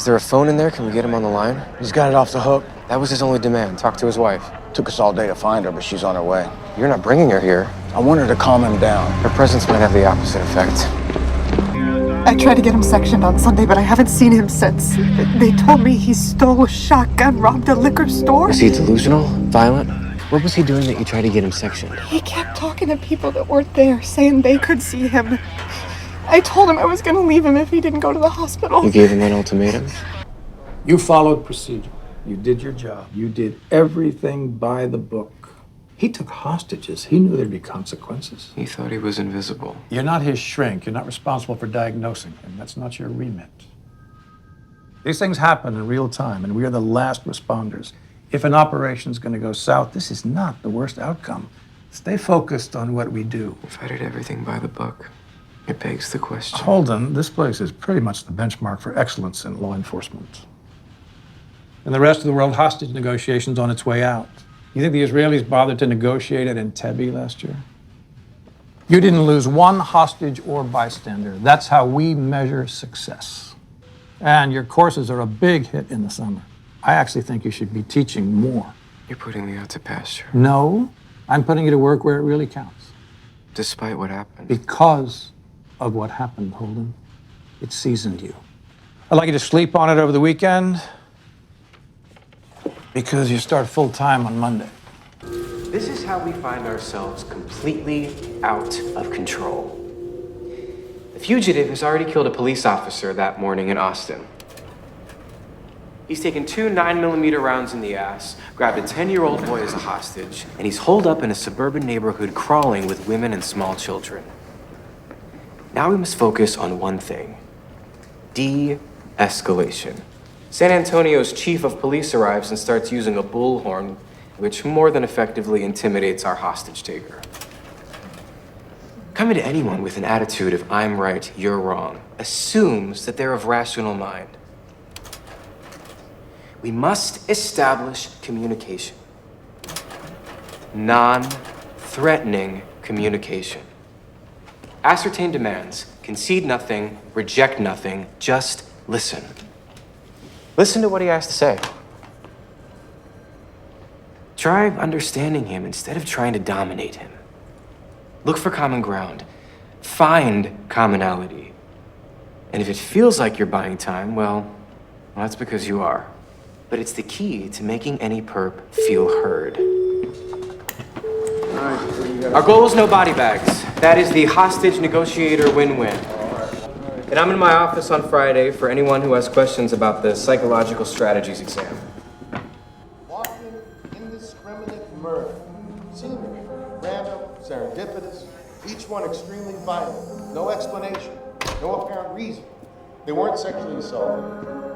Is there a phone in there? Can we get him on the line? He's got it off the hook. That was his only demand. Talk to his wife. Took us all day to find her, but she's on her way. You're not bringing her here. I want her to calm him down. Her presence might have the opposite effect. I tried to get him sectioned on Sunday, but I haven't seen him since. They told me he stole a shotgun, robbed a liquor store. Was he delusional? Violent? What was he doing that you tried to get him sectioned? He kept talking to people that weren't there, saying they could see him. I told him I was going to leave him if he didn't go to the hospital. You gave him an ultimatum? You followed procedure. You did your job. You did everything by the book. He took hostages. He knew there'd be consequences. He thought he was invisible. You're not his shrink. You're not responsible for diagnosing him. That's not your remit. These things happen in real time, and we are the last responders. If an operation's going to go south, this is not the worst outcome. Stay focused on what we do. If I did everything by the book, it begs the question. Holden, this place is pretty much the benchmark for excellence in law enforcement. And the rest of the world, hostage negotiations on its way out. You think the Israelis bothered to negotiate at Entebbe last year? You didn't lose one hostage or bystander. That's how we measure success. And your courses are a big hit in the summer. I actually think you should be teaching more. You're putting me out to pasture. No, I'm putting you to work where it really counts. Despite what happened. Because of what happened, Holden. It seasoned you. I'd like you to sleep on it over the weekend, because you start full-time on Monday. This is how we find ourselves completely out of control. The fugitive has already killed a police officer that morning in Austin. He's taken 2 9mm rounds in the ass, grabbed a 10-year-old boy as a hostage, and he's holed up in a suburban neighborhood crawling with women and small children. Now we must focus on one thing: de-escalation. San Antonio's chief of police arrives and starts using a bullhorn, which more than effectively intimidates our hostage taker. Coming to anyone with an attitude of "I'm right, you're wrong" assumes that they're of rational mind. We must establish communication. Non-threatening communication. Ascertain demands, concede nothing, reject nothing, just listen. Listen to what he has to say. Try understanding him instead of trying to dominate him. Look for common ground. Find commonality. And if it feels like you're buying time, well, that's because you are. But it's the key to making any perp feel heard. Our goal is no body bags. That is the hostage negotiator win-win. And I'm in my office on Friday for anyone who has questions about the psychological strategies exam. Wanton, indiscriminate murder. Seemingly random, serendipitous, each one extremely violent. No explanation, no apparent reason. They weren't sexually assaulted.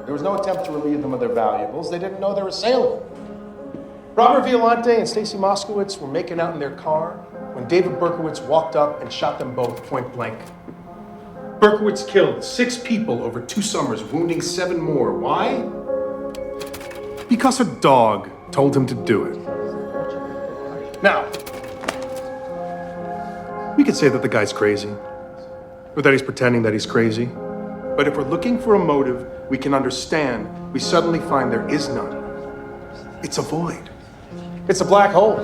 There was no attempt to relieve them of their valuables. They didn't know their assailant. Robert Violante and Stacy Moskowitz were making out in their car when David Berkowitz walked up and shot them both point blank. Berkowitz killed 6 people over 2 summers, wounding 7 more. Why? Because a dog told him to do it. Now, we could say that the guy's crazy, or that he's pretending that he's crazy. But if we're looking for a motive we can understand, we suddenly find there is none. It's a void. It's a black hole.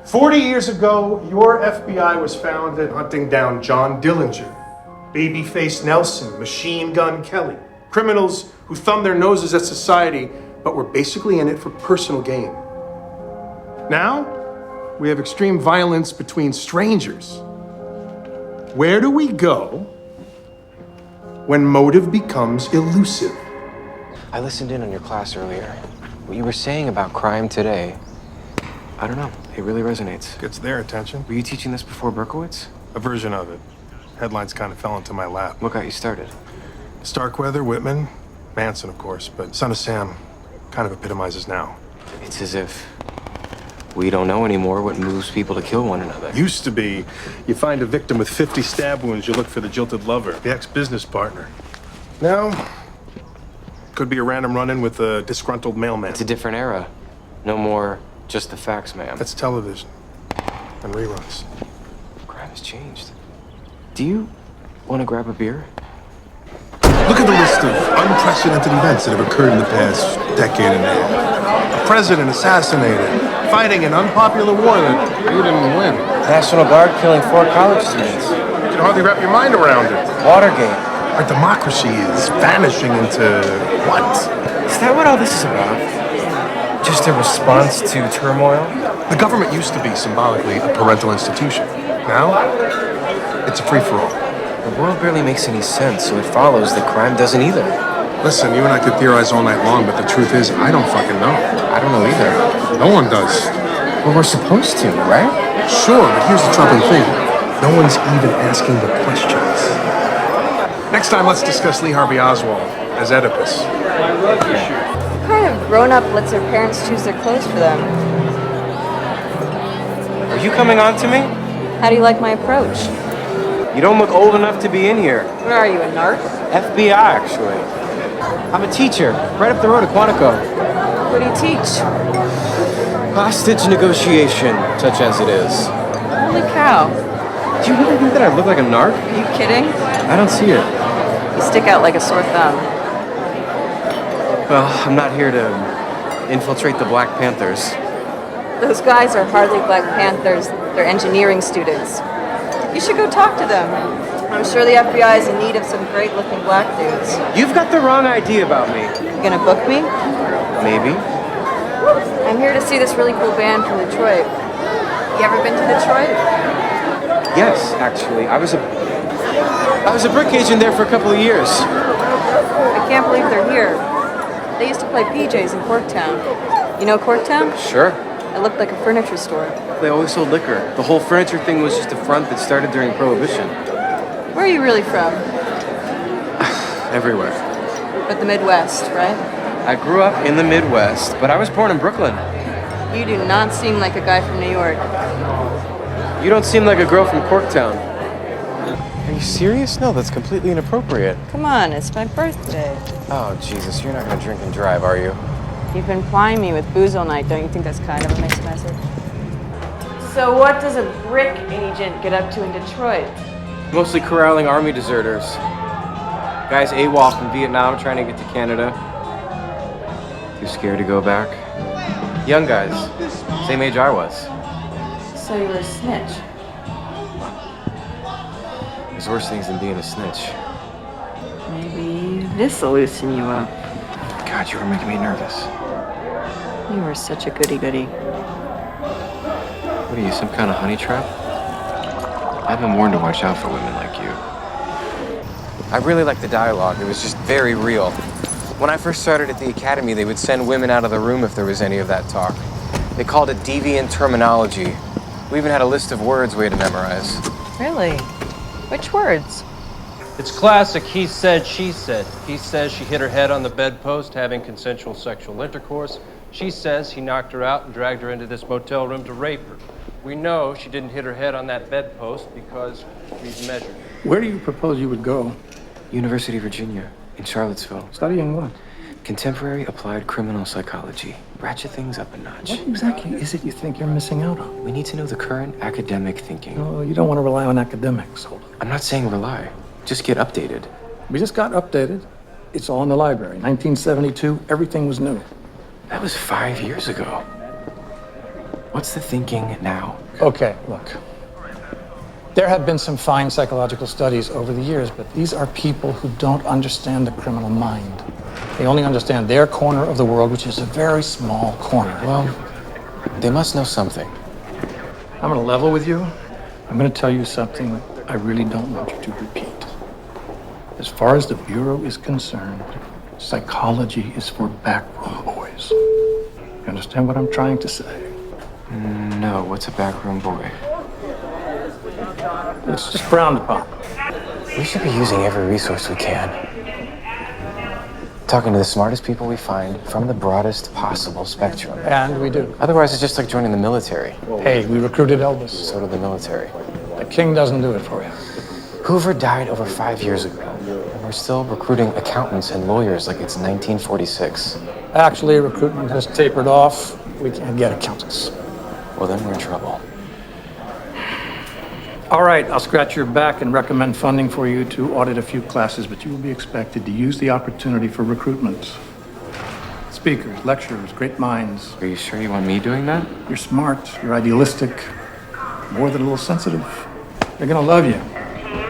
40 years ago, your FBI was founded hunting down John Dillinger, Babyface Nelson, Machine Gun Kelly, criminals who thumb their noses at society, but were basically in it for personal gain. Now, we have extreme violence between strangers. Where do we go when motive becomes elusive? I listened in on your class earlier. What you were saying about crime today, I don't know, it really resonates. Gets their attention. Were you teaching this before Berkowitz? A version of it. Headlines kind of fell into my lap. What got you started? Starkweather, Whitman, Manson, of course, but Son of Sam kind of epitomizes now. It's as if we don't know anymore what moves people to kill one another. Used to be, you find a victim with 50 stab wounds, you look for the jilted lover, the ex-business partner. Now, could be a random run-in with a disgruntled mailman. It's a different era. No more just the facts, ma'am. That's television and reruns. Crime has changed. Do you want to grab a beer? Look at the list of unprecedented events that have occurred in the past decade and a half. A president assassinated, fighting an unpopular war that you didn't win. National Guard killing 4 college students. You can hardly wrap your mind around it. Watergate. Our democracy is vanishing into what? Is that what all this is about? Just a response to turmoil? The government used to be symbolically a parental institution. Now, it's a free-for-all. The world barely makes any sense, so it follows that crime doesn't either. Listen, you and I could theorize all night long, but the truth is, I don't fucking know. I don't know either. No one does. Well, we're supposed to, right? Sure, but here's the troubling thing. No one's even asking the questions. Next time, let's discuss Lee Harvey Oswald as Oedipus. What kind of grown-up lets their parents choose their clothes for them? Are you coming on to me? How do you like my approach? You don't look old enough to be in here. What are you, a narc? FBI, actually. I'm a teacher, right up the road at Quantico. What do you teach? Hostage negotiation, such as it is. Holy cow. Do you really think that I look like a narc? Are you kidding? I don't see it. You stick out like a sore thumb. Well, I'm not here to infiltrate the Black Panthers. Those guys are hardly Black Panthers. They're engineering students. You should go talk to them. I'm sure the FBI is in need of some great-looking black dudes. You've got the wrong idea about me. You gonna book me? Maybe. I'm here to see this really cool band from Detroit. You ever been to Detroit? Yes, actually. I was a brick agent there for a couple of years. I can't believe they're here. They used to play PJs in Corktown. You know Corktown? Sure. It looked like a furniture store. They always sold liquor. The whole furniture thing was just a front that started during Prohibition. Where are you really from? Everywhere. But the Midwest, right? I grew up in the Midwest, but I was born in Brooklyn. You do not seem like a guy from New York. You don't seem like a girl from Corktown. Are you serious? No, that's completely inappropriate. Come on, it's my birthday. Oh, Jesus, you're not gonna drink and drive, are you? You've been plying me with booze all night. Don't you think that's kind of a mixed message? So what does a brick agent get up to in Detroit? Mostly corralling army deserters. Guys AWOL from Vietnam trying to get to Canada. Too scared to go back. Young guys, same age I was. So you were a snitch. There's worse things than being a snitch. Maybe this'll loosen you up. God, you were making me nervous. You were such a goody-goody. What are you, some kind of honey trap? I've been warned to watch out for women like you. I really liked the dialogue. It was just very real. When I first started at the academy, they would send women out of the room if there was any of that talk. They called it deviant terminology. We even had a list of words we had to memorize. Really? Which words? It's classic he said, she said. He says she hit her head on the bedpost having consensual sexual intercourse. She says he knocked her out and dragged her into this motel room to rape her. We know she didn't hit her head on that bedpost because we've measured. Where do you propose you would go? University of Virginia, in Charlottesville. Studying what? Contemporary applied criminal psychology. Ratchet things up a notch. What exactly is it you think you're missing out on? We need to know the current academic thinking. No, you don't want to rely on academics, Holden. I'm not saying rely. Just get updated. We just got updated. It's all in the library. 1972, everything was new. That was 5 years ago. What's the thinking now? Okay, look. There have been some fine psychological studies over the years, but these are people who don't understand the criminal mind. They only understand their corner of the world, which is a very small corner. Well, they must know something. I'm going to level with you. I'm going to tell you something I really don't want you to repeat. As far as the Bureau is concerned, psychology is for backroom boys. You understand what I'm trying to say? No, what's a backroom boy? It's just frowned upon. We should be using every resource we can. Talking to the smartest people we find from the broadest possible spectrum. And we do. Otherwise, it's just like joining the military. Hey, we recruited Elvis. So did the military. The king doesn't do it for you. Hoover died over 5 years ago, and we're still recruiting accountants and lawyers like it's 1946. Actually, recruitment has tapered off. We can't get accountants. Well, then we're in trouble. All right, I'll scratch your back and recommend funding for you to audit a few classes, but you will be expected to use the opportunity for recruitment. Speakers, lecturers, great minds. Are you sure you want me doing that? You're smart, you're idealistic, more than a little sensitive. They're gonna love you.